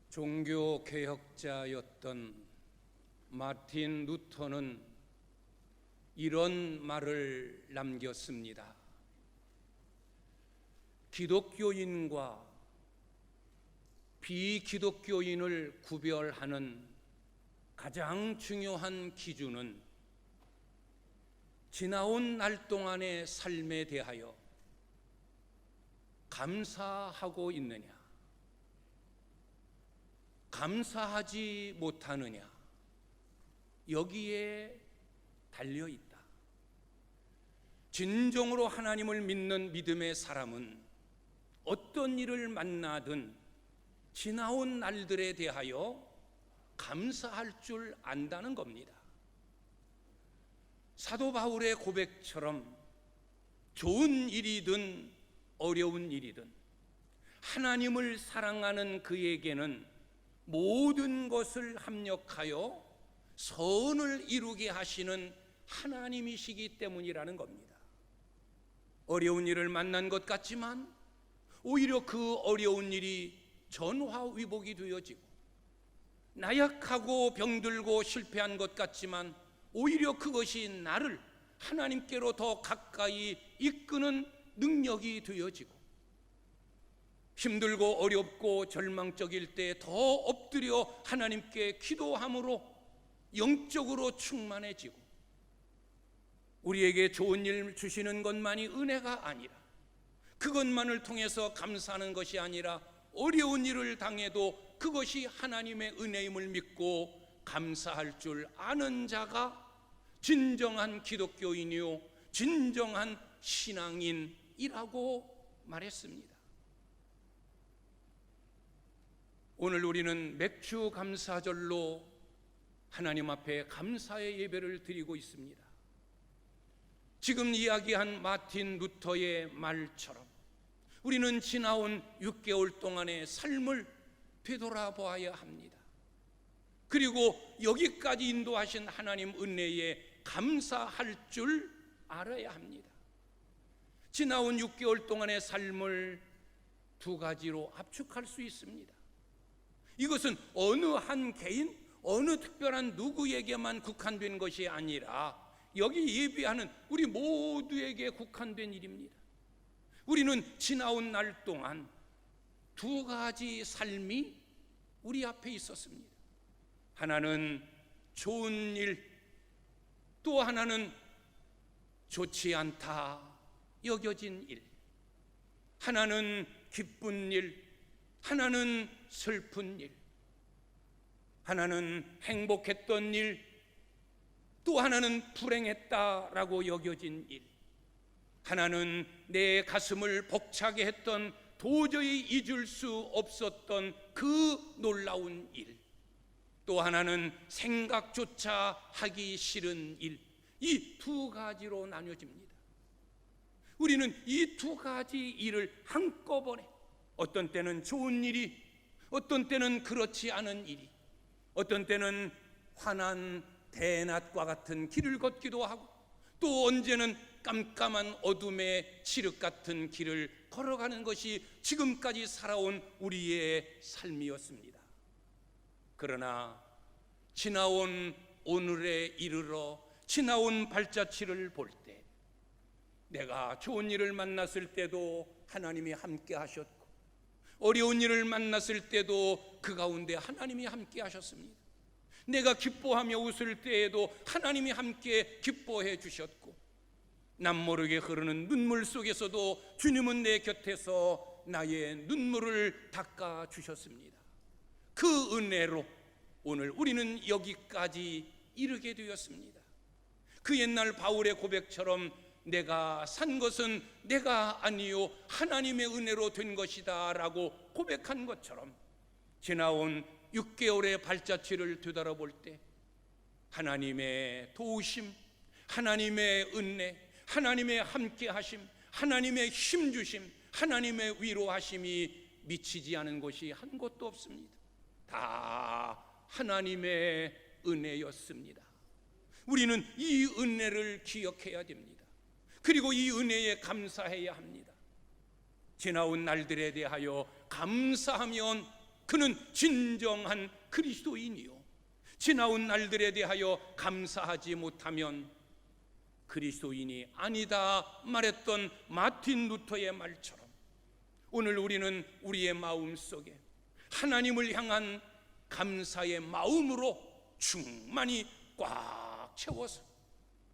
종교 개혁자였던 마틴 루터는 이런 말을 남겼습니다. 기독교인과 비기독교인을 구별하는 가장 중요한 기준은 지나온 날 동안의 삶에 대하여 감사하고 있느냐, 감사하지 못하느냐, 여기에 달려 있다. 진정으로 하나님을 믿는 믿음의 사람은 어떤 일을 만나든 지나온 날들에 대하여 감사할 줄 안다는 겁니다. 사도 바울의 고백처럼 좋은 일이든 어려운 일이든 하나님을 사랑하는 그에게는 모든 것을 합력하여 선을 이루게 하시는 하나님이시기 때문이라는 겁니다. 어려운 일을 만난 것 같지만 오히려 그 어려운 일이 전화위복이 되어지고, 나약하고 병들고 실패한 것 같지만 오히려 그것이 나를 하나님께로 더 가까이 이끄는 능력이 되어지고, 힘들고 어렵고 절망적일 때 더 엎드려 하나님께 기도함으로 영적으로 충만해지고, 우리에게 좋은 일 주시는 것만이 은혜가 아니라, 그것만을 통해서 감사하는 것이 아니라 어려운 일을 당해도 그것이 하나님의 은혜임을 믿고 감사할 줄 아는 자가 진정한 기독교인이요 진정한 신앙인이라고 말했습니다. 오늘 우리는 맥주 감사절로 하나님 앞에 감사의 예배를 드리고 있습니다. 지금 이야기한 마틴 루터의 말처럼 우리는 지나온 6개월 동안의 삶을 되돌아보아야 합니다. 그리고 여기까지 인도하신 하나님 은혜에 감사할 줄 알아야 합니다. 지나온 6개월 동안의 삶을 두 가지로 압축할 수 있습니다. 이것은 어느 한 개인, 어느 특별한 누구에게만 국한된 것이 아니라 여기 예배하는 우리 모두에게 국한된 일입니다. 우리는 지나온 날 동안 두 가지 삶이 우리 앞에 있었습니다. 하나는 좋은 일, 또 하나는 좋지 않다 여겨진 일. 하나는 기쁜 일, 하나는 슬픈 일. 하나는 행복했던 일, 또 하나는 불행했다라고 여겨진 일. 하나는 내 가슴을 벅차게 했던, 도저히 잊을 수 없었던 그 놀라운 일. 또 하나는 생각조차 하기 싫은 일. 이 두 가지로 나뉘어집니다. 우리는 이 두 가지 일을 한꺼번에, 어떤 때는 좋은 일이, 어떤 때는 그렇지 않은 일이, 어떤 때는 환한 대낮과 같은 길을 걷기도 하고, 또 언제는 깜깜한 어둠의 칠흑 같은 길을 걸어가는 것이 지금까지 살아온 우리의 삶이었습니다. 그러나 지나온 오늘에 이르러 지나온 발자취를 볼 때, 내가 좋은 일을 만났을 때도 하나님이 함께 하셨고, 어려운 일을 만났을 때도 그 가운데 하나님이 함께 하셨습니다. 내가 기뻐하며 웃을 때에도 하나님이 함께 기뻐해 주셨고, 남모르게 흐르는 눈물 속에서도 주님은 내 곁에서 나의 눈물을 닦아 주셨습니다. 그 은혜로 오늘 우리는 여기까지 이르게 되었습니다. 그 옛날 바울의 고백처럼 내가 산 것은 내가 아니요 하나님의 은혜로 된 것이다 라고 고백한 것처럼, 지나온 6개월의 발자취를 되돌아볼 때 하나님의 도우심, 하나님의 은혜, 하나님의 함께하심, 하나님의 힘주심, 하나님의 위로하심이 미치지 않은 것이 한 곳도 없습니다. 다 하나님의 은혜였습니다. 우리는 이 은혜를 기억해야 됩니다. 그리고 이 은혜에 감사해야 합니다. 지나온 날들에 대하여 감사하면 그는 진정한 그리스도인이요, 지나온 날들에 대하여 감사하지 못하면 그리스도인이 아니다 말했던 마틴 루터의 말처럼 오늘 우리는 우리의 마음속에 하나님을 향한 감사의 마음으로 충만히 꽉 채워서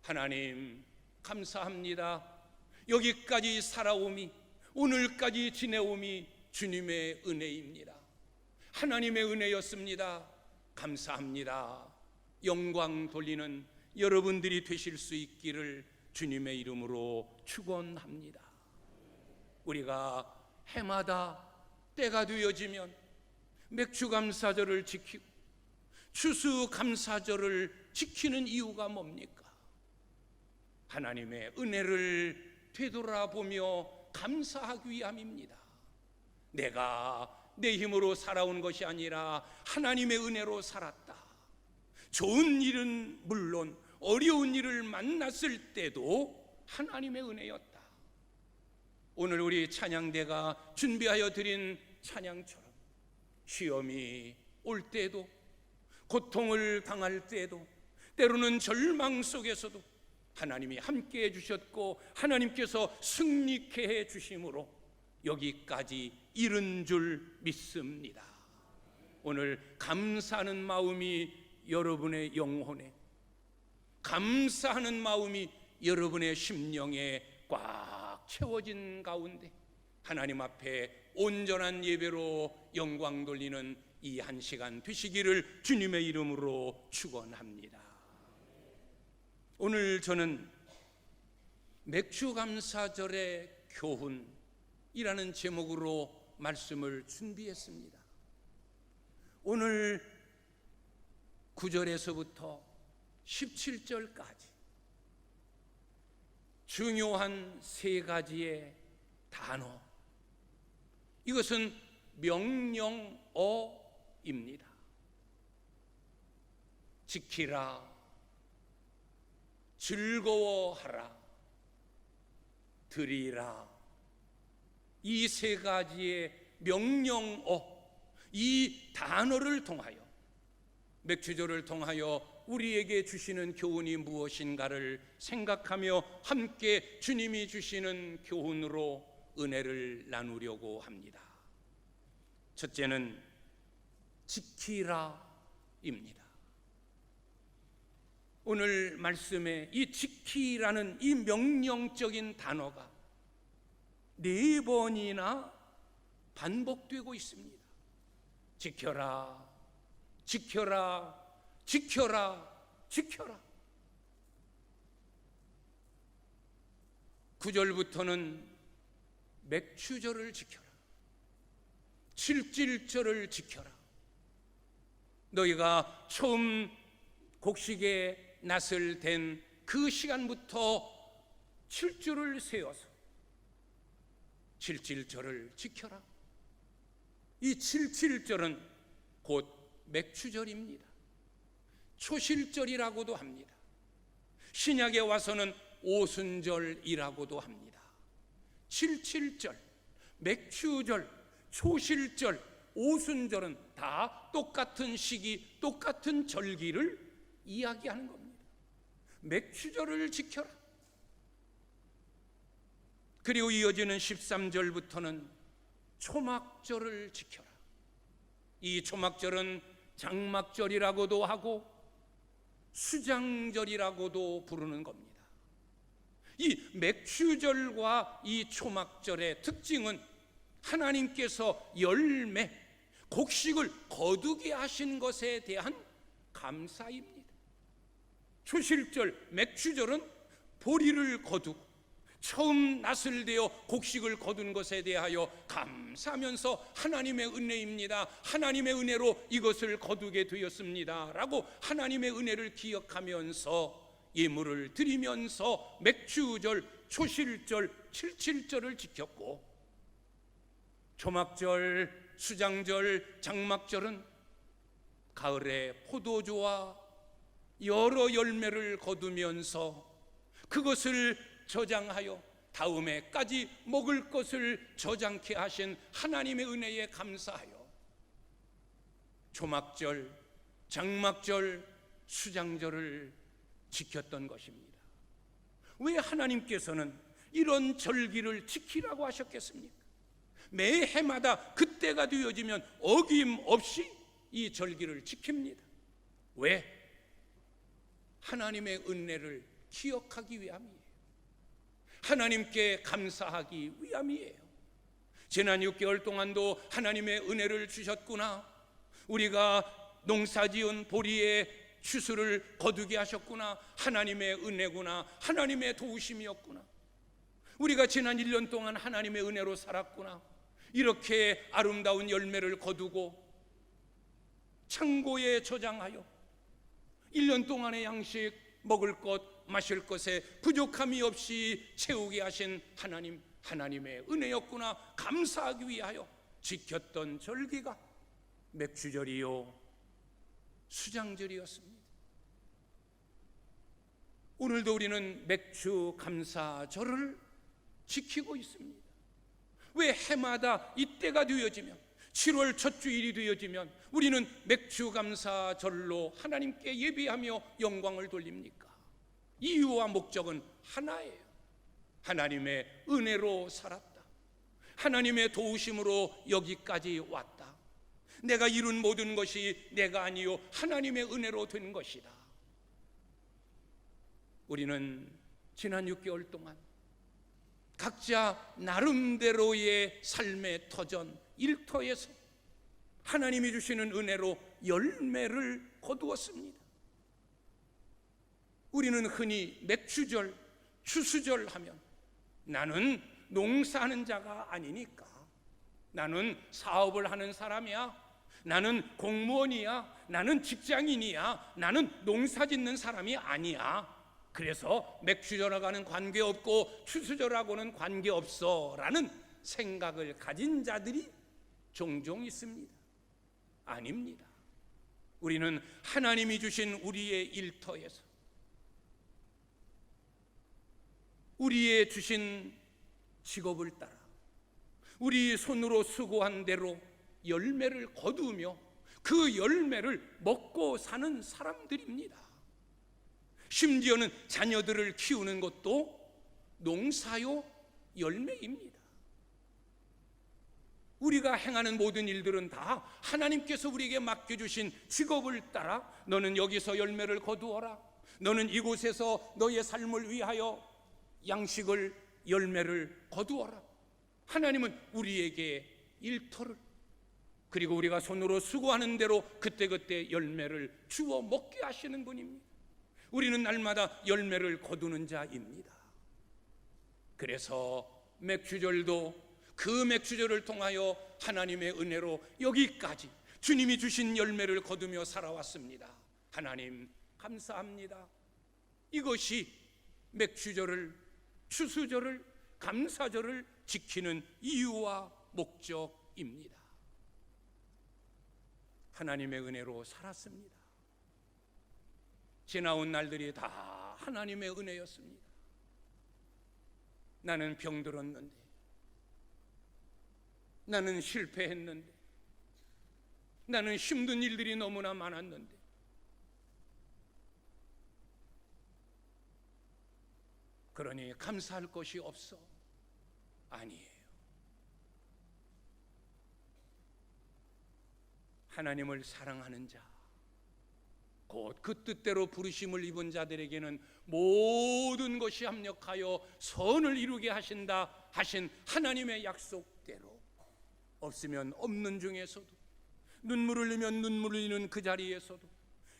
하나님 감사합니다, 여기까지 살아오미, 오늘까지 지내오미 주님의 은혜입니다, 하나님의 은혜였습니다, 감사합니다, 영광 돌리는 여러분들이 되실 수 있기를 주님의 이름으로 축원합니다. 우리가 해마다 때가 되어지면 맥주감사절을 지키고 추수감사절을 지키는 이유가 뭡니까? 하나님의 은혜를 되돌아보며 감사하기 위함입니다. 내가 내 힘으로 살아온 것이 아니라 하나님의 은혜로 살았다. 좋은 일은 물론 어려운 일을 만났을 때도 하나님의 은혜였다. 오늘 우리 찬양대가 준비하여 드린 찬양처럼 시험이 올 때도, 고통을 당할 때도, 때로는 절망 속에서도 하나님이 함께해 주셨고 하나님께서 승리케 해 주심으로 여기까지 이른 줄 믿습니다. 오늘 감사하는 마음이 여러분의 영혼에, 감사하는 마음이 여러분의 심령에 꽉 채워진 가운데 하나님 앞에 온전한 예배로 영광 돌리는 이 한 시간 되시기를 주님의 이름으로 축원합니다. 오늘 저는 맥주감사절의 교훈이라는 제목으로 말씀을 준비했습니다. 오늘 9절에서부터 17절까지 중요한 세 가지의 단어, 이것은 명령어입니다. 지키라, 즐거워하라, 드리라, 이 세 가지의 명령어, 이 단어를 통하여 맥주절을 통하여 우리에게 주시는 교훈이 무엇인가를 생각하며 함께 주님이 주시는 교훈으로 은혜를 나누려고 합니다. 첫째는 지키라입니다. 오늘 말씀에 이 지키라는 이 명령적인 단어가 4번이나 반복되고 있습니다. 지켜라, 지켜라, 지켜라, 지켜라. 9절부터는 맥주절을 지켜라, 7절을 지켜라. 너희가 처음 곡식의 낫을 댄 그 시간부터 7주를 세워서 7절을 지켜라. 이 7절은 곧 맥주절입니다. 초실절이라고도 합니다. 신약에 와서는 오순절이라고도 합니다. 7절, 맥주절, 초실절, 오순절은 다 똑같은 시기, 똑같은 절기를 이야기하는 겁니다. 맥주절을 지켜라. 그리고 이어지는 13절부터는 초막절을 지켜라. 이 초막절은 장막절이라고도 하고 수장절이라고도 부르는 겁니다. 이 맥주절과 이 초막절의 특징은 하나님께서 열매, 곡식을 거두게 하신 것에 대한 감사입니다. 초실절, 맥주절은 보리를 거두고 처음 낫을 대어 곡식을 거둔 것에 대하여 감사하면서 하나님의 은혜입니다, 하나님의 은혜로 이것을 거두게 되었습니다 라고 하나님의 은혜를 기억하면서 예물을 드리면서 맥주절, 초실절, 7절을 지켰고, 초막절, 수장절, 장막절은 가을에 포도주와 여러 열매를 거두면서 그것을 저장하여 다음에까지 먹을 것을 저장케 하신 하나님의 은혜에 감사하여 초막절, 장막절, 수장절을 지켰던 것입니다. 왜 하나님께서는 이런 절기를 지키라고 하셨겠습니까? 매 해마다 그때가 되어지면 어김없이 이 절기를 지킵니다. 왜? 하나님의 은혜를 기억하기 위함이에요. 하나님께 감사하기 위함이에요. 지난 6개월 동안도 하나님의 은혜를 주셨구나, 우리가 농사지은 보리의 추수를 거두게 하셨구나, 하나님의 은혜구나, 하나님의 도우심이었구나, 우리가 지난 1년 동안 하나님의 은혜로 살았구나, 이렇게 아름다운 열매를 거두고 창고에 저장하여 1년 동안의 양식, 먹을 것, 마실 것에 부족함이 없이 채우게 하신 하나님, 하나님의 은혜였구나 감사하기 위하여 지켰던 절기가 맥주절이요 수장절이었습니다. 오늘도 우리는 맥주 감사절을 지키고 있습니다. 왜 해마다 이때가 되어지면 7월 첫 주일이 되어지면 우리는 맥주 감사절로 하나님께 예배하며 영광을 돌립니까? 이유와 목적은 하나예요. 하나님의 은혜로 살았다, 하나님의 도우심으로 여기까지 왔다, 내가 이룬 모든 것이 내가 아니요 하나님의 은혜로 된 것이다. 우리는 지난 6개월 동안 각자 나름대로의 삶의 터전, 일터에서 하나님이 주시는 은혜로 열매를 거두었습니다. 우리는 흔히 맥주절, 추수절 하면 나는 농사하는 자가 아니니까, 나는 사업을 하는 사람이야, 나는 공무원이야, 나는 직장인이야, 나는 농사 짓는 사람이 아니야, 그래서 맥주절하고는 관계없고 추수절하고는 관계없어 라는 생각을 가진 자들이 종종 있습니다. 아닙니다. 우리는 하나님이 주신 우리의 일터에서 우리의 주신 직업을 따라 우리 손으로 수고한 대로 열매를 거두며 그 열매를 먹고 사는 사람들입니다. 심지어는 자녀들을 키우는 것도 농사요 열매입니다. 우리가 행하는 모든 일들은 다 하나님께서 우리에게 맡겨주신 직업을 따라 너는 여기서 열매를 거두어라, 너는 이곳에서 너의 삶을 위하여 양식을, 열매를 거두어라. 하나님은 우리에게 일터를, 그리고 우리가 손으로 수고하는 대로 그때그때 열매를 주워 먹게 하시는 분입니다. 우리는 날마다 열매를 거두는 자입니다. 그래서 맥주절도 그 맥주절을 통하여 하나님의 은혜로 여기까지 주님이 주신 열매를 거두며 살아왔습니다. 하나님 감사합니다. 이것이 맥주절을, 추수절을, 감사절을 지키는 이유와 목적입니다. 하나님의 은혜로 살았습니다. 지나온 날들이 다 하나님의 은혜였습니다. 나는 병들었는데, 나는 실패했는데, 나는 힘든 일들이 너무나 많았는데, 그러니 감사할 것이 없어? 아니에요. 하나님을 사랑하는 자, 곧 그 뜻대로 부르심을 입은 자들에게는 모든 것이 합력하여 선을 이루게 하신다 하신 하나님의 약속대로 없으면 없는 중에서도, 눈물을 흘리면 눈물을 흘리는 그 자리에서도,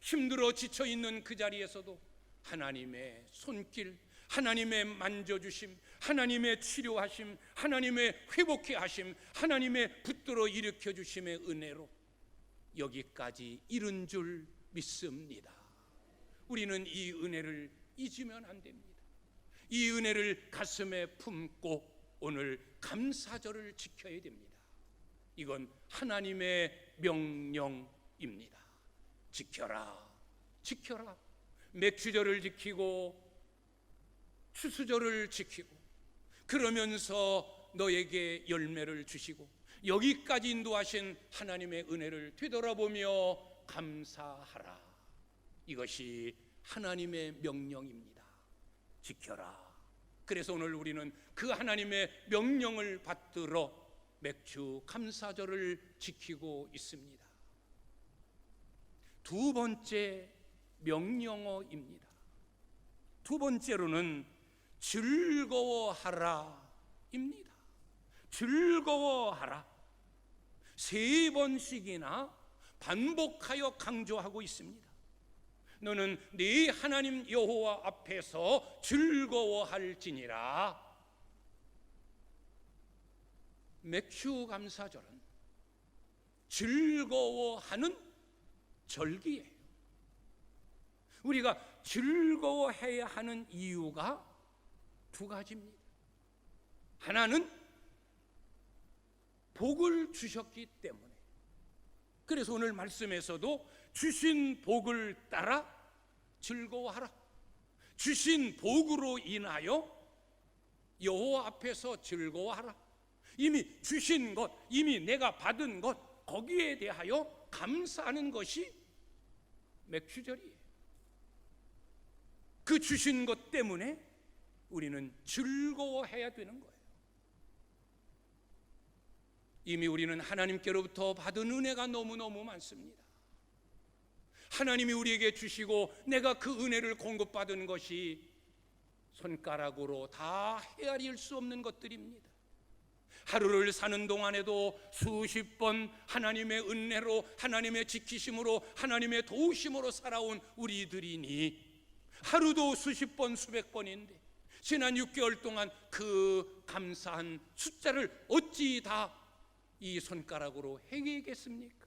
힘들어 지쳐있는 그 자리에서도 하나님의 손길, 하나님의 만져주심, 하나님의 치료하심, 하나님의 회복해 하심, 하나님의 붙들어 일으켜 주심의 은혜로 여기까지 이른 줄 믿습니다. 우리는 이 은혜를 잊으면 안 됩니다. 이 은혜를 가슴에 품고 오늘 감사절을 지켜야 됩니다. 이건 하나님의 명령입니다. 지켜라, 지켜라. 맥주절을 지키고 추수절을 지키고, 그러면서 너에게 열매를 주시고, 여기까지 인도하신 하나님의 은혜를 되돌아보며 감사하라. 이것이 하나님의 명령입니다. 지켜라. 그래서 오늘 우리는 그 하나님의 명령을 받들어 맥주 감사절을 지키고 있습니다. 두 번째 명령어입니다. 두 번째로는 즐거워하라입니다. 즐거워하라. 세 번씩이나 반복하여 강조하고 있습니다. 너는 네 하나님 여호와 앞에서 즐거워할지니라. 맥주감사절은 즐거워하는 절기예요. 우리가 즐거워해야 하는 이유가 두 가지입니다. 하나는 복을 주셨기 때문에, 그래서 오늘 말씀에서도 주신 복을 따라 즐거워하라. 주신 복으로 인하여 여호와 앞에서 즐거워하라. 이미 주신 것, 이미 내가 받은 것, 거기에 대하여 감사하는 것이 맥주절이에요. 그 주신 것 때문에 우리는 즐거워해야 되는 거예요. 이미 우리는 하나님께로부터 받은 은혜가 너무너무 많습니다. 하나님이 우리에게 주시고 내가 그 은혜를 공급받은 것이 손가락으로 다 헤아릴 수 없는 것들입니다. 하루를 사는 동안에도 수십 번 하나님의 은혜로, 하나님의 지키심으로, 하나님의 도우심으로 살아온 우리들이니 하루도 수십 번, 수백 번인데 지난 6개월 동안 그 감사한 숫자를 어찌 다 이 손가락으로 행해겠습니까?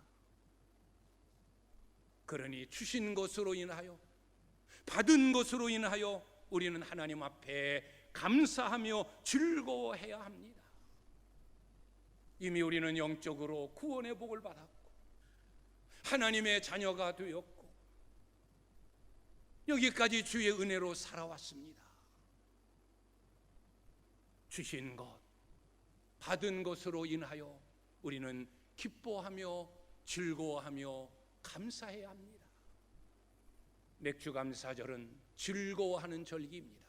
그러니 주신 것으로 인하여, 받은 것으로 인하여 우리는 하나님 앞에 감사하며 즐거워해야 합니다. 이미 우리는 영적으로 구원의 복을 받았고 하나님의 자녀가 되었고 여기까지 주의 은혜로 살아왔습니다. 주신 것, 받은 것으로 인하여 우리는 기뻐하며 즐거워하며 감사해야 합니다. 맥주감사절은 즐거워하는 절기입니다.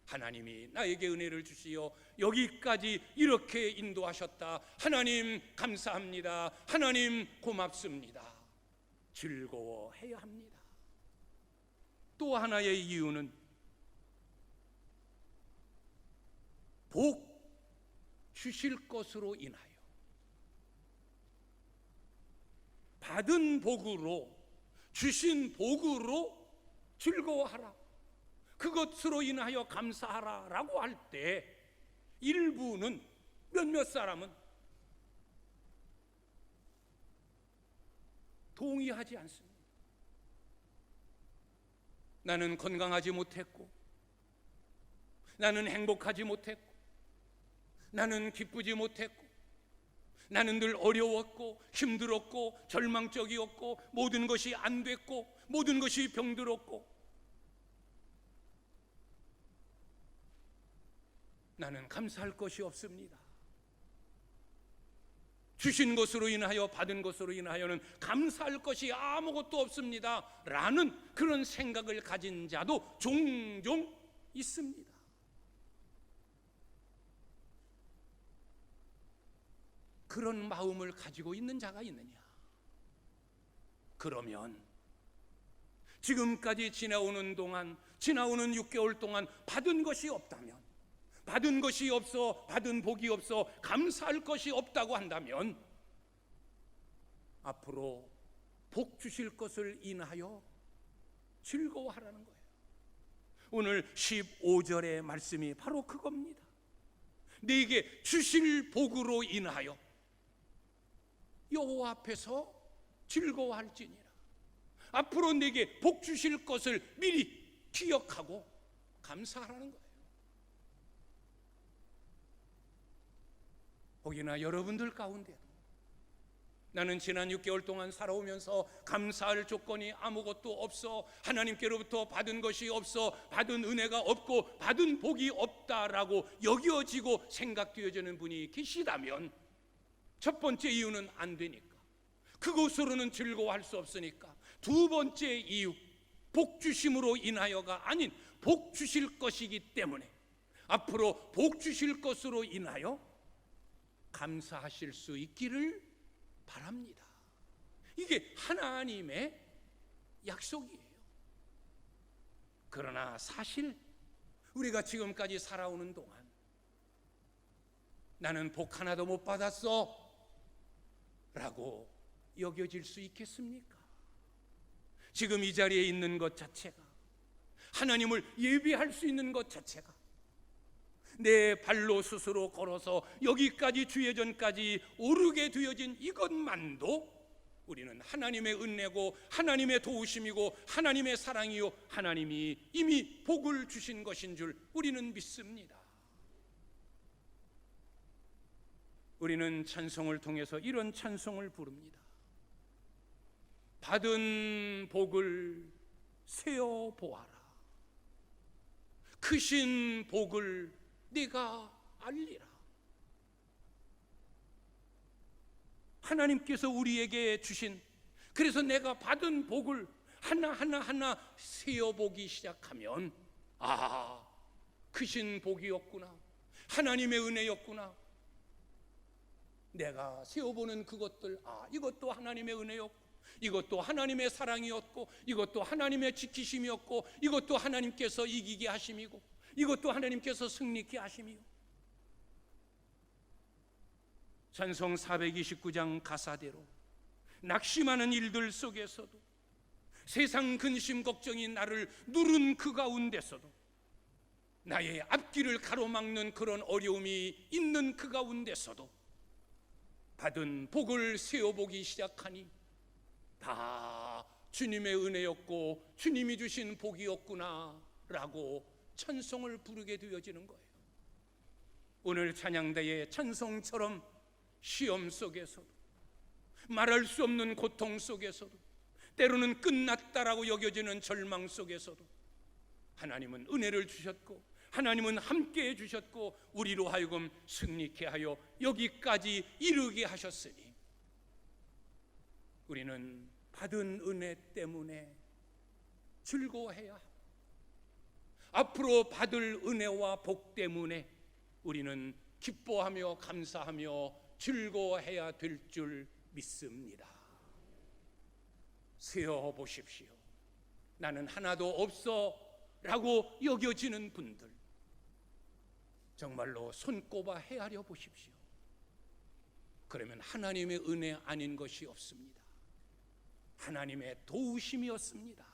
하나님이 나에게 은혜를 주시어 여기까지 이렇게 인도하셨다. 하나님 감사합니다. 하나님 고맙습니다. 즐거워해야 합니다. 또 하나의 이유는 복 주실 것으로 인하여, 받은 복으로, 주신 복으로 즐거워하라. 그것으로 인하여 감사하라 라고 할 때 일부는, 몇몇 사람은 동의하지 않습니다. 나는 건강하지 못했고, 나는 행복하지 못했고, 나는 기쁘지 못했고, 나는 늘 어려웠고 힘들었고 절망적이었고 모든 것이 안 됐고 모든 것이 병들었고 나는 감사할 것이 없습니다. 주신 것으로 인하여, 받은 것으로 인하여는 감사할 것이 아무것도 없습니다 라는 그런 생각을 가진 자도 종종 있습니다. 그런 마음을 가지고 있는 자가 있느냐? 그러면 지금까지 지나오는 6개월 동안 받은 것이 없다면, 받은 것이 없어, 받은 복이 없어 감사할 것이 없다고 한다면 앞으로 복 주실 것을 인하여 즐거워하라는 거예요. 오늘 15절의 말씀이 바로 그겁니다. 네게 주실 복으로 인하여 여호와 앞에서 즐거워할지니라. 앞으로 내게 복 주실 것을 미리 기억하고 감사하라는 거예요. 혹여나 여러분들 가운데도 나는 지난 6개월 동안 살아오면서 감사할 조건이 아무것도 없어, 하나님께로부터 받은 것이 없어, 받은 은혜가 없고 받은 복이 없다라고 여겨지고 생각되어지는 분이 계시다면 첫 번째 이유는 안 되니까, 그것으로는 즐거워할 수 없으니까. 두 번째 이유, 복 주심으로 인하여가 아닌 복 주실 것이기 때문에 앞으로 복 주실 것으로 인하여 감사하실 수 있기를 바랍니다. 이게 하나님의 약속이에요. 그러나 사실 우리가 지금까지 살아오는 동안 나는 복 하나도 못 받았어 라고 여겨질 수 있겠습니까? 지금 이 자리에 있는 것 자체가, 하나님을 예비할 수 있는 것 자체가, 내 발로 스스로 걸어서 여기까지 주의 전까지 오르게 되어진 이것만도 우리는 하나님의 은혜고 하나님의 도우심이고 하나님의 사랑이요 하나님이 이미 복을 주신 것인 줄 우리는 믿습니다. 우리는 찬송을 통해서 이런 찬송을 부릅니다. 받은 복을 세어 보아라. 크신 복을 네가 알리라. 하나님께서 우리에게 주신, 그래서 내가 받은 복을 하나하나 세어보기 시작하면, 아, 크신 복이었구나, 하나님의 은혜였구나. 내가 세어보는 그것들, 아, 이것도 하나님의 은혜였고, 이것도 하나님의 사랑이었고, 이것도 하나님의 지키심이었고, 이것도 하나님께서 이기게 하심이고, 이것도 하나님께서 승리케 하심이요. 찬송 429장 가사대로 낙심하는 일들 속에서도, 세상 근심 걱정이 나를 누른 그 가운데서도, 나의 앞길을 가로막는 그런 어려움이 있는 그 가운데서도 받은 복을 세어보기 시작하니 다 주님의 은혜였고 주님이 주신 복이었구나 라고 찬송을 부르게 되어지는 거예요. 오늘 찬양대의 찬송처럼 시험 속에서도, 말할 수 없는 고통 속에서도, 때로는 끝났다라고 여겨지는 절망 속에서도 하나님은 은혜를 주셨고 하나님은 함께해 주셨고 우리로 하여금 승리케 하여 여기까지 이르게 하셨으니 우리는 받은 은혜 때문에 즐거워해야 합니다. 앞으로 받을 은혜와 복 때문에 우리는 기뻐하며 감사하며 즐거워해야 될 줄 믿습니다. 세어 보십시오. 나는 하나도 없어 라고 여겨지는 분들, 정말로 손꼽아 헤아려 보십시오. 그러면 하나님의 은혜 아닌 것이 없습니다. 하나님의 도우심이었습니다.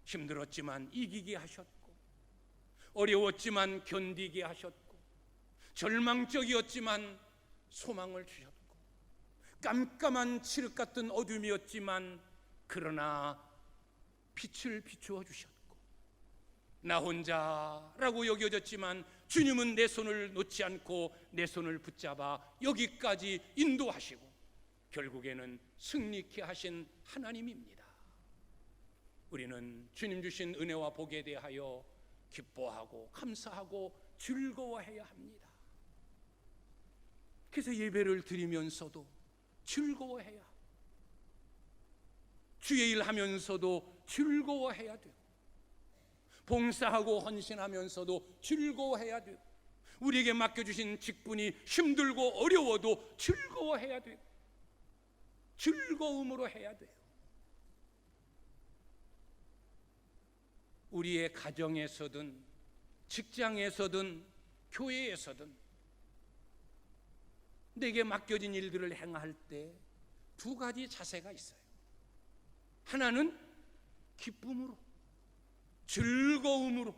힘들었지만 이기게 하셨고, 어려웠지만 견디게 하셨고, 절망적이었지만 소망을 주셨고, 깜깜한 칠흑 같은 어둠이었지만 그러나 빛을 비추어 주셨고, 나 혼자라고 여겨졌지만 주님은 내 손을 놓지 않고 내 손을 붙잡아 여기까지 인도하시고 결국에는 승리케 하신 하나님입니다. 우리는 주님 주신 은혜와 복에 대하여 기뻐하고 감사하고 즐거워해야 합니다. 그래서 예배를 드리면서도 즐거워해야, 주의 일 하면서도 즐거워해야 되고, 봉사하고 헌신하면서도 즐거워해야 되고, 우리에게 맡겨주신 직분이 힘들고 어려워도 즐거워해야 되고, 즐거움으로 해야 돼요. 우리의 가정에서든 직장에서든 교회에서든 내게 맡겨진 일들을 행할 때 두 가지 자세가 있어요. 하나는 기쁨으로, 즐거움으로,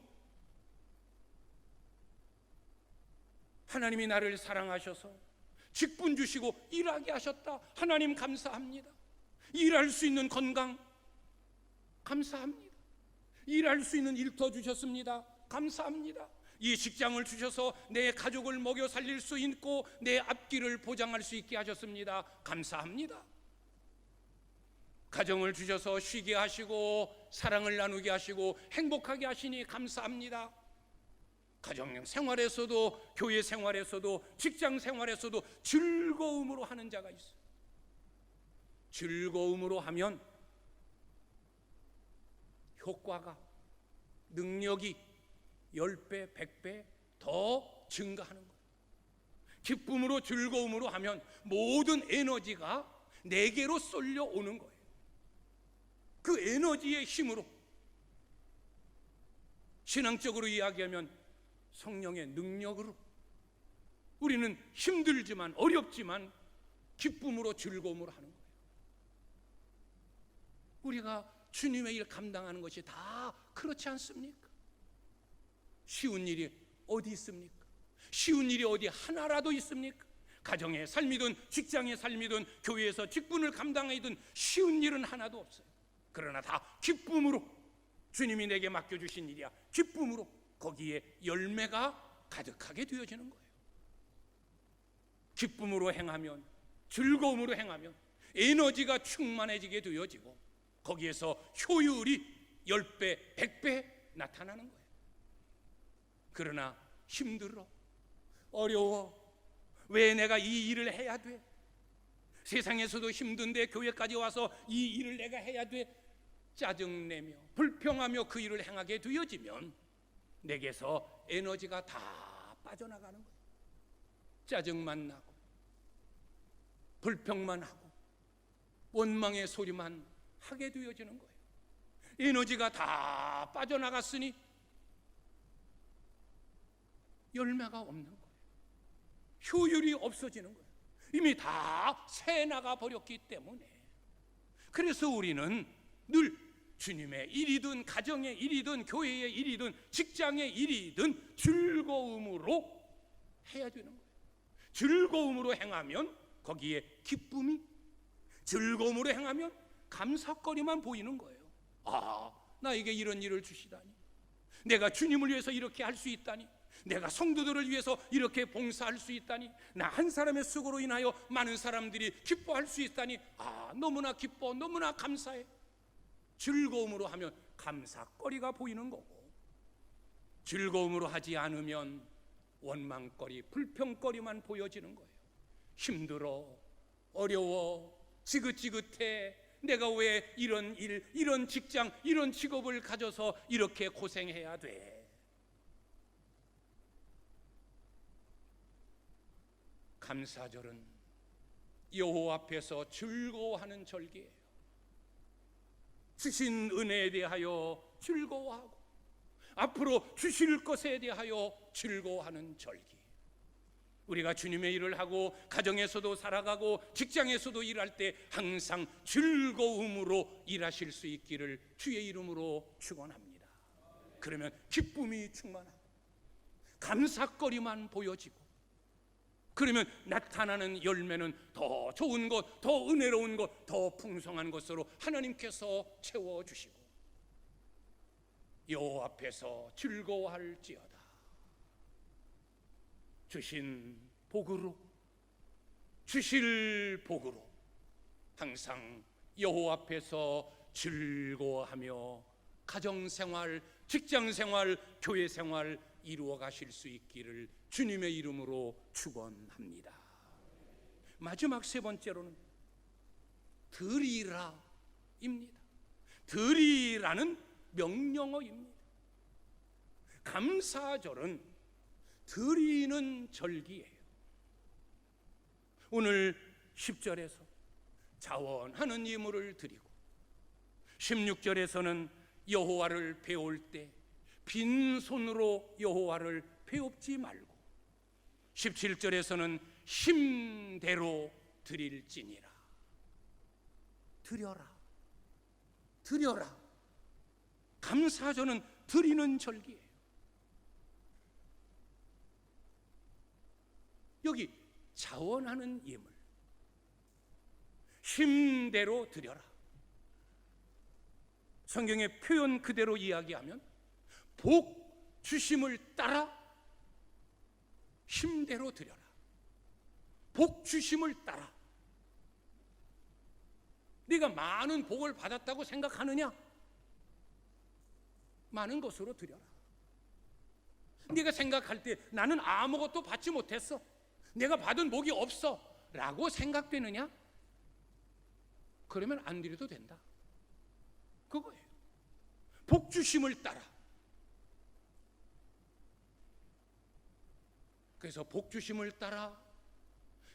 하나님이 나를 사랑하셔서 직분 주시고 일하게 하셨다, 하나님 감사합니다. 일할 수 있는 건강 감사합니다. 일할 수 있는 일터 주셨습니다. 감사합니다. 이 직장을 주셔서 내 가족을 먹여 살릴 수 있고 내 앞길을 보장할 수 있게 하셨습니다. 감사합니다. 가정을 주셔서 쉬게 하시고 사랑을 나누게 하시고 행복하게 하시니 감사합니다. 가정 생활에서도, 교회 생활에서도, 직장 생활에서도 즐거움으로 하는 자가 있어요. 즐거움으로 하면 효과가, 능력이 10배, 100배 더 증가하는 거예요. 기쁨으로, 즐거움으로 하면 모든 에너지가 내게로 쏠려오는 거예요. 그 에너지의 힘으로, 신앙적으로 이야기하면 성령의 능력으로 우리는 힘들지만, 어렵지만 기쁨으로, 즐거움으로 하는 거예요. 우리가 주님의 일 감당하는 것이 다 그렇지 않습니까? 쉬운 일이 어디 있습니까? 쉬운 일이 어디 하나라도 있습니까? 가정의 삶이든 직장의 삶이든 교회에서 직분을 감당하든 쉬운 일은 하나도 없어요. 그러나 다 기쁨으로, 주님이 내게 맡겨주신 일이야, 기쁨으로 거기에 열매가 가득하게 되어지는 거예요. 기쁨으로 행하면, 즐거움으로 행하면 에너지가 충만해지게 되어지고 거기에서 효율이 10배, 100배 나타나는 거예요. 그러나 힘들어, 어려워, 왜 내가 이 일을 해야 돼? 세상에서도 힘든데 교회까지 와서 이 일을 내가 해야 돼? 짜증내며 불평하며 그 일을 행하게 되어지면 내게서 에너지가 다 빠져나가는 거예요. 짜증만 나고 불평만 하고 원망의 소리만 하게 되어지는 거예요. 에너지가 다 빠져나갔으니 열매가 없는 거예요. 효율이 없어지는 거예요. 이미 다 새나가 버렸기 때문에. 그래서 우리는 늘 주님의 일이든 가정의 일이든 교회의 일이든 직장의 일이든 즐거움으로 해야 되는 거예요. 즐거움으로 행하면 거기에 기쁨이, 즐거움으로 행하면 감사거리만 보이는 거예요. 아, 나에게 이런 일을 주시다니, 내가 주님을 위해서 이렇게 할 수 있다니, 내가 성도들을 위해서 이렇게 봉사할 수 있다니, 나 한 사람의 수고로 인하여 많은 사람들이 기뻐할 수 있다니, 아, 너무나 기뻐, 너무나 감사해. 즐거움으로 하면 감사거리가 보이는 거고, 즐거움으로 하지 않으면 원망거리, 불평거리만 보여지는 거예요. 힘들어, 어려워, 지긋지긋해, 내가 왜 이런 일, 이런 직장, 이런 직업을 가져서 이렇게 고생해야 돼? 감사절은 여호와 앞에서 즐거워하는 절기예요. 주신 은혜에 대하여 즐거워하고 앞으로 주실 것에 대하여 즐거워하는 절기. 우리가 주님의 일을 하고 가정에서도 살아가고 직장에서도 일할 때 항상 즐거움으로 일하실 수 있기를 주의 이름으로 축원합니다. 그러면 기쁨이 충만하고 감사거리만 보여지고, 그러면 나타나는 열매는 더 좋은 것, 더 은혜로운 것, 더 풍성한 것으로 하나님께서 채워주시고 여호와 앞에서 즐거워할지어다. 주신 복으로, 주실 복으로 항상 여호와 앞에서 즐거워하며 가정생활, 직장생활, 교회생활 이루어 가실 수 있기를 주님의 이름으로 축원합니다. 마지막 세 번째로는 드리라입니다. 드리라는 명령어입니다. 감사절은 드리는 절기예요. 오늘 10절에서 자원하는 예물을 드리고 16절에서는 여호와를 배울 때 빈손으로 여호와를 배웁지 말고 17절에서는 힘대로 드릴지니라. 드려라, 드려라. 감사절은 드리는 절기예요. 여기 자원하는 예물, 힘대로 드려라. 성경의 표현 그대로 이야기하면 복 주심을 따라 힘대로 드려라. 복 주심을 따라. 네가 많은 복을 받았다고 생각하느냐? 많은 것으로 드려라. 네가 생각할 때 나는 아무것도 받지 못했어, 내가 받은 복이 없어 라고 생각되느냐? 그러면 안 드려도 된다, 그거예요. 복 주심을 따라. 그래서 복 주심을 따라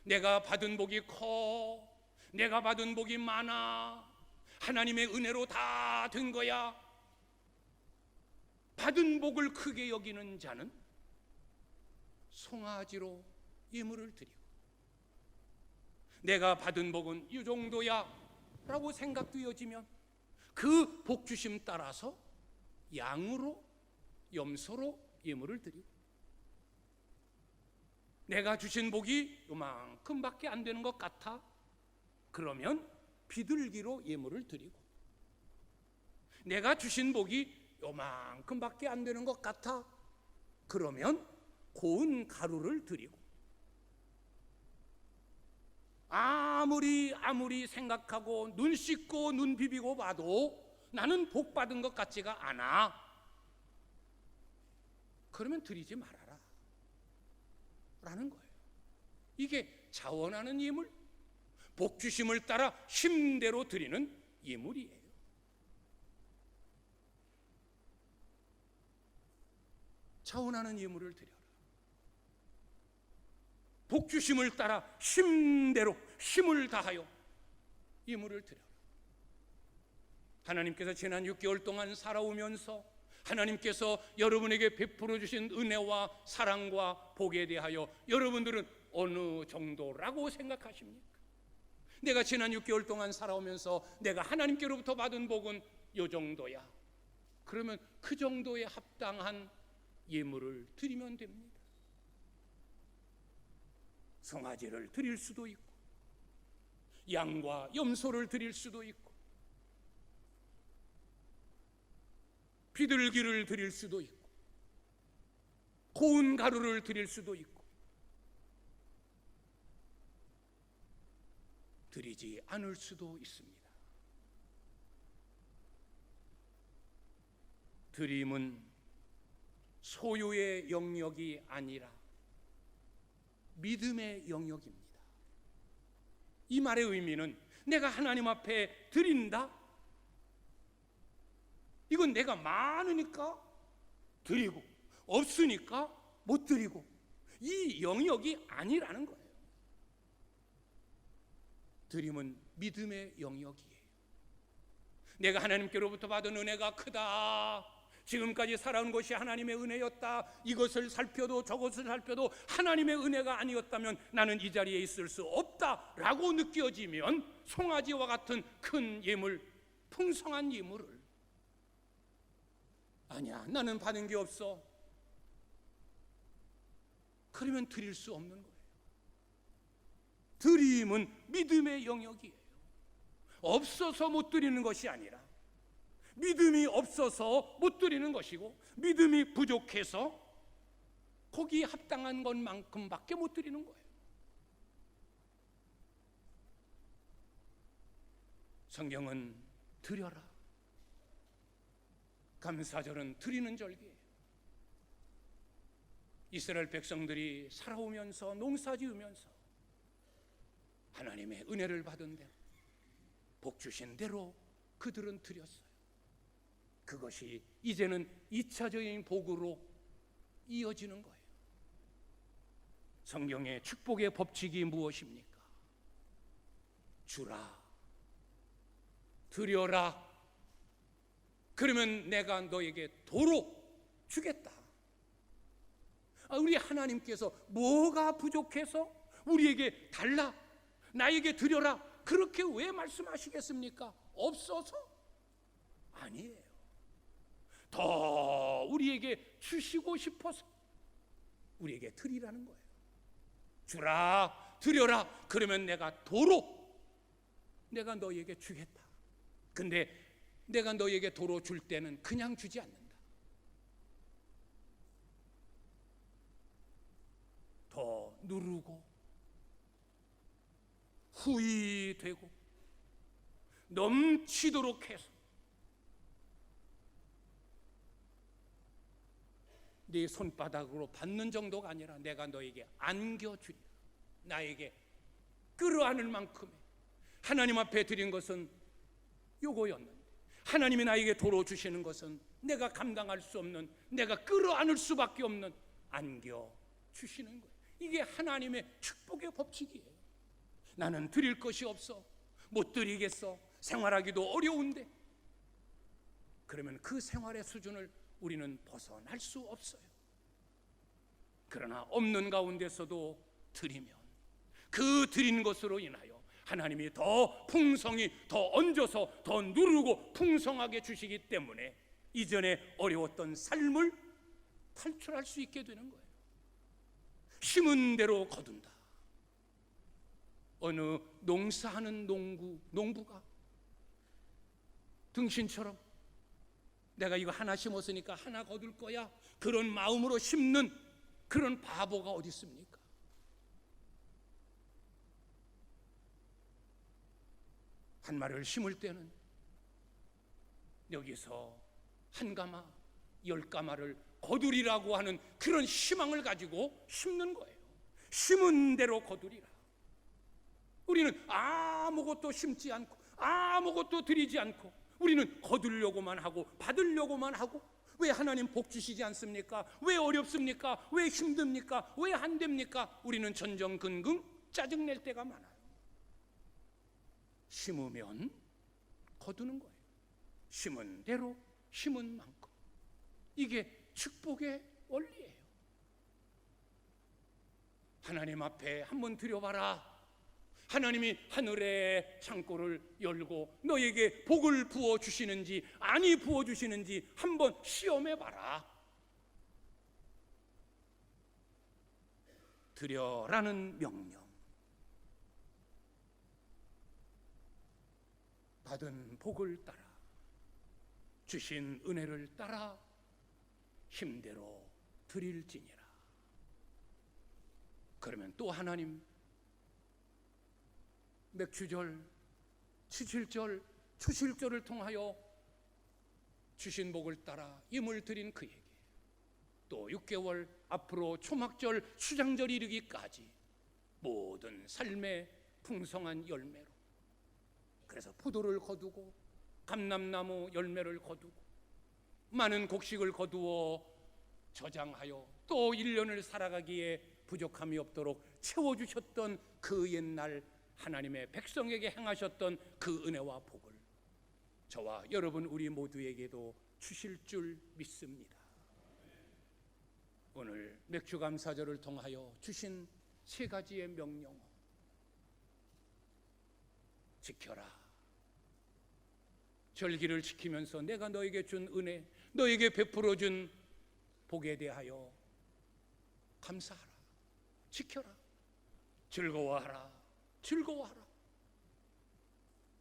내가 받은 복이 커, 내가 받은 복이 많아, 하나님의 은혜로 다 된 거야. 받은 복을 크게 여기는 자는 송아지로 예물을 드리고, 내가 받은 복은 이 정도야 라고 생각되어지면 그 복 주심 따라서 양으로, 염소로 예물을 드리고, 내가 주신 복이 요만큼밖에 안 되는 것 같아, 그러면 비둘기로 예물을 드리고, 내가 주신 복이 요만큼밖에 안 되는 것 같아, 그러면 고운 가루를 드리고, 아무리 생각하고 눈 씻고 눈 비비고 봐도 나는 복 받은 것 같지가 않아, 그러면 드리지 말아라 라는 거예요. 이게 자원하는 예물, 복 주심을 따라 힘대로 드리는 예물이에요. 자원하는 예물을 드려라. 복 주심을 따라 힘대로 힘을 다하여 예물을 드려라. 하나님께서 지난 6개월 동안 살아오면서 하나님께서 여러분에게 베풀어 주신 은혜와 사랑과 복에 대하여 여러분들은 어느 정도라고 생각하십니까? 내가 지난 6개월 동안 살아오면서 내가 하나님께로부터 받은 복은 요 정도야, 그러면 그 정도에 합당한 예물을 드리면 됩니다. 송아지를 드릴 수도 있고, 양과 염소를 드릴 수도 있고, 비둘기를 드릴 수도 있고, 고운 가루를 드릴 수도 있고, 드리지 않을 수도 있습니다. 드림은 소유의 영역이 아니라 믿음의 영역입니다. 이 말의 의미는 내가 하나님 앞에 드린다, 이건 내가 많으니까 드리고 없으니까 못 드리고, 이 영역이 아니라는 거예요. 드림은 믿음의 영역이에요. 내가 하나님께로부터 받은 은혜가 크다, 지금까지 살아온 것이 하나님의 은혜였다, 이것을 살펴도 저것을 살펴도 하나님의 은혜가 아니었다면 나는 이 자리에 있을 수 없다라고 느껴지면 송아지와 같은 큰 예물, 풍성한 예물을, 아니야 나는 받은 게 없어, 그러면 드릴 수 없는 거예요. 드림은 믿음의 영역이에요. 없어서 못 드리는 것이 아니라 믿음이 없어서 못 드리는 것이고, 믿음이 부족해서 거기에 합당한 것만큼밖에 못 드리는 거예요. 성경은 드려라, 감사절은 드리는 절기예요. 이스라엘 백성들이 살아오면서 농사지으면서 하나님의 은혜를 받은 대로, 복 주신 대로 그들은 드렸어요. 그것이 이제는 2차적인 복으로 이어지는 거예요. 성경의 축복의 법칙이 무엇입니까? 주라, 드려라, 그러면 내가 너에게 도로 주겠다. 우리 하나님께서 뭐가 부족해서 우리에게 달라, 나에게 드려라, 그렇게 왜 말씀하시겠습니까? 없어서? 아니에요. 더 우리에게 주시고 싶어서 우리에게 드리라는 거예요. 주라, 드려라, 그러면 내가 도로 내가 너에게 주겠다. 근데 내가 너에게 도로 줄 때는 그냥 주지 않는다. 더 누르고 후히되고 넘치도록 해서 네 손바닥으로 받는 정도가 아니라 내가 너에게 안겨주리라. 나에게 끌어안을 만큼의 하나님 앞에 드린 것은 요거였는데, 하나님이 나에게 도로 주시는 것은 내가 감당할 수 없는, 내가 끌어안을 수밖에 없는 안겨주시는 거예요. 이게 하나님의 축복의 법칙이에요. 나는 드릴 것이 없어, 못 드리겠어, 생활하기도 어려운데, 그러면 그 생활의 수준을 우리는 벗어날 수 없어요. 그러나 없는 가운데서도 드리면 그 드린 것으로 인하여 하나님이 더 풍성히 더 얹어서 더 누르고 풍성하게 주시기 때문에 이전에 어려웠던 삶을 탈출할 수 있게 되는 거예요. 심은 대로 거둔다. 어느 농사하는 농부가 등신처럼 내가 이거 하나 심었으니까 하나 거둘 거야, 그런 마음으로 심는 그런 바보가 어디 있습니까? 한 마리를 심을 때는 여기서 한 가마, 10가마를 거두리라고 하는 그런 희망을 가지고 심는 거예요. 심은 대로 거두리라. 우리는 아무것도 심지 않고 아무것도 드리지 않고 우리는 거두려고만 하고 받으려고만 하고, 왜 하나님 복 주시지 않습니까? 왜 어렵습니까? 왜 힘듭니까? 왜 안 됩니까? 우리는 전전긍긍 짜증낼 때가 많아요. 심으면 거두는 거예요. 심은 대로 심은 만큼. 이게 축복의 원리예요. 하나님 앞에 한번 드려봐라. 하나님이 하늘의 창고를 열고 너에게 복을 부어주시는지 아니 부어주시는지 한번 시험해봐라. 드려라는 명령, 받은 복을 따라, 주신 은혜를 따라 힘대로 드릴지니라. 그러면 또 하나님 맥추절, 칠칠절, 추실절을 통하여 주신 복을 따라 임을 드린 그에게 또 6개월 앞으로 초막절, 수장절이 이르기까지 모든 삶의 풍성한 열매로, 그래서 포도를 거두고 감람나무 열매를 거두고 많은 곡식을 거두어 저장하여 또 1년을 살아가기에 부족함이 없도록 채워주셨던 그 옛날 하나님의 백성에게 행하셨던 그 은혜와 복을 저와 여러분 우리 모두에게도 주실 줄 믿습니다. 오늘 맥주감사절을 통하여 주신 3가지의 명령, 지켜라. 절기를 지키면서 내가 너에게 준 은혜, 너에게 베풀어 준 복에 대하여 감사하라. 지켜라. 즐거워하라. 즐거워하라.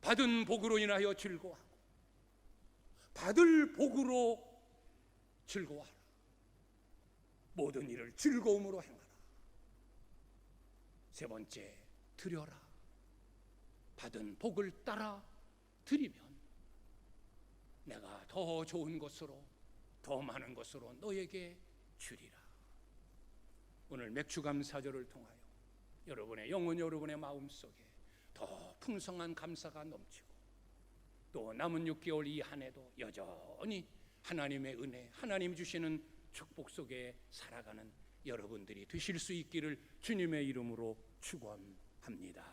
받은 복으로 인하여 즐거워하고 받을 복으로 즐거워하라. 모든 일을 즐거움으로 행하라. 3번째, 드려라. 받은 복을 따라 드리면 내가 더 좋은 것으로, 더 많은 것으로 너에게 주리라. 오늘 맥주감사절을 통하여 여러분의 영혼, 여러분의 마음속에 더 풍성한 감사가 넘치고 또 남은 6개월 이 한 해도 여전히 하나님의 은혜, 하나님 주시는 축복 속에 살아가는 여러분들이 되실 수 있기를 주님의 이름으로 축원합니다.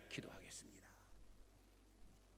기도하겠습니다.